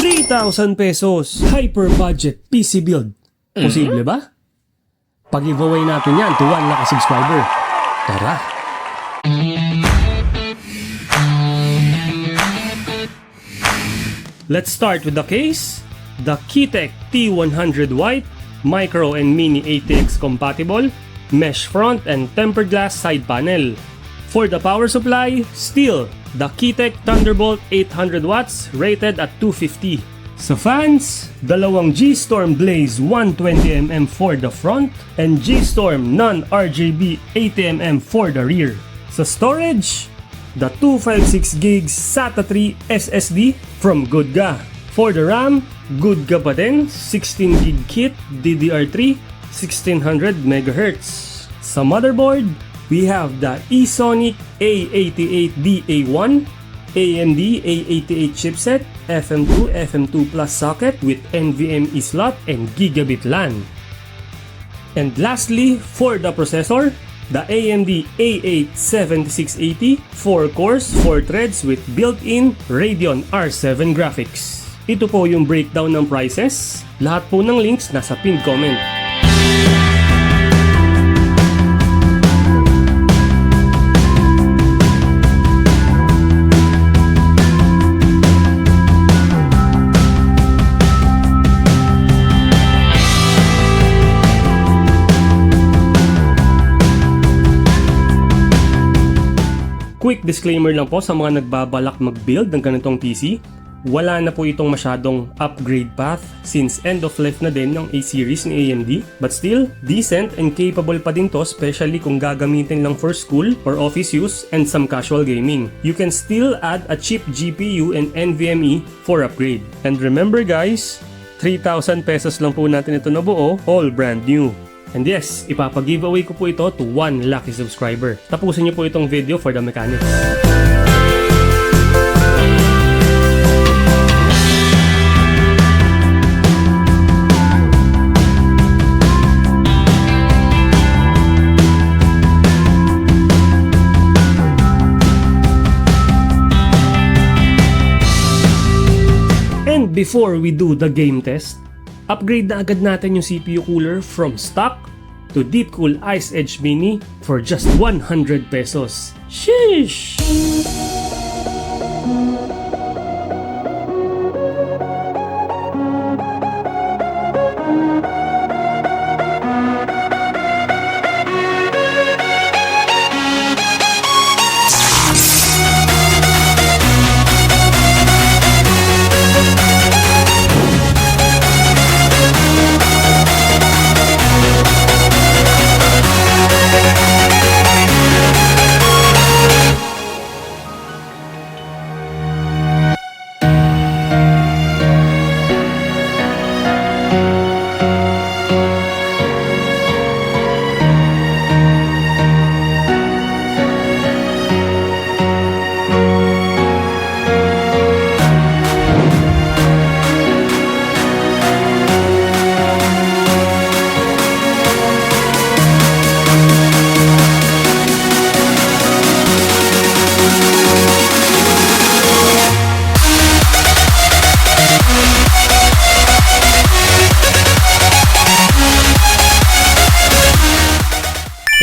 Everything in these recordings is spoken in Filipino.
3,000 pesos. Hyper budget PC build. Posible ba? Pag-giveaway natin yan to 1 lakh subscriber. Tara! Let's start with the case. The Keytech T100 White, micro and mini ATX compatible, mesh front and tempered glass side panel. For the power supply, still the Keytech Thunderbolt 800 watts rated at 250. Sa fans, dalawang G-Storm Blaze 120mm for the front and G-Storm non-RGB 80mm for the rear. Sa storage, the 256GB SATA 3 SSD from Goodga. For the RAM, Goodga pa din, 16GB kit DDR3 1600MHz. Sa motherboard, we have the eSonic A88DA1, AMD A88 chipset, FM2, FM2 Plus socket with NVMe slot and gigabit LAN. And lastly, for the processor, the AMD A8 7680, 4 cores, 4 threads with built-in Radeon R7 graphics. Ito po yung breakdown ng prices. Lahat po ng links nasa pinned comment. Quick disclaimer lang po sa mga nagbabalak mag-build ng ganitong PC. Wala na po itong masyadong upgrade path since end of life na din ng A-series ni AMD. But still, decent and capable pa din to, especially kung gagamitin lang for school or office use and some casual gaming. You can still add a cheap GPU and NVMe for upgrade. And remember guys, 3,000 pesos lang po natin ito na buo, all brand new. And yes, ipapag-giveaway ko po ito to 1 lucky subscriber. Tapusin niyo po itong video for the mechanics. And before we do the game test, upgrade na agad natin yung CPU cooler from stock to Deepcool Ice Edge Mini for just 100 pesos. Sheesh!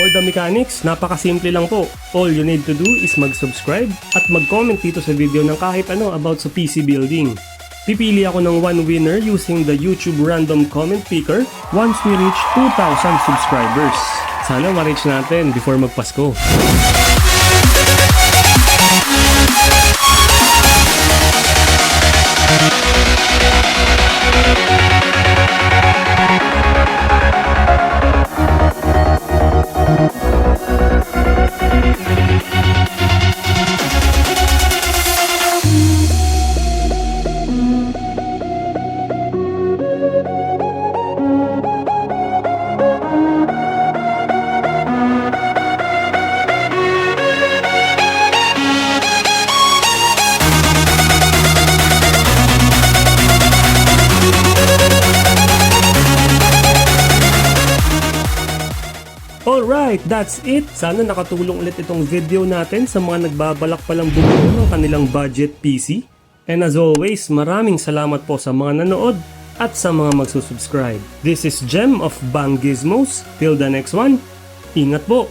For the mechanics, napakasimple lang po. All you need to do is mag-subscribe at mag-comment dito sa video ng kahit ano about sa PC building. Pipili ako ng one winner using the YouTube random comment picker once we reach 2,000 subscribers. Sana ma-reach natin before magpasko. Alright, that's it. Sana nakatulong ulit itong video natin sa mga nagbabalak palang bumuo ng kanilang budget PC. And as always, maraming salamat po sa mga nanood at sa mga magsusubscribe. This is Jem of Gizmos. Till the next one, ingat po!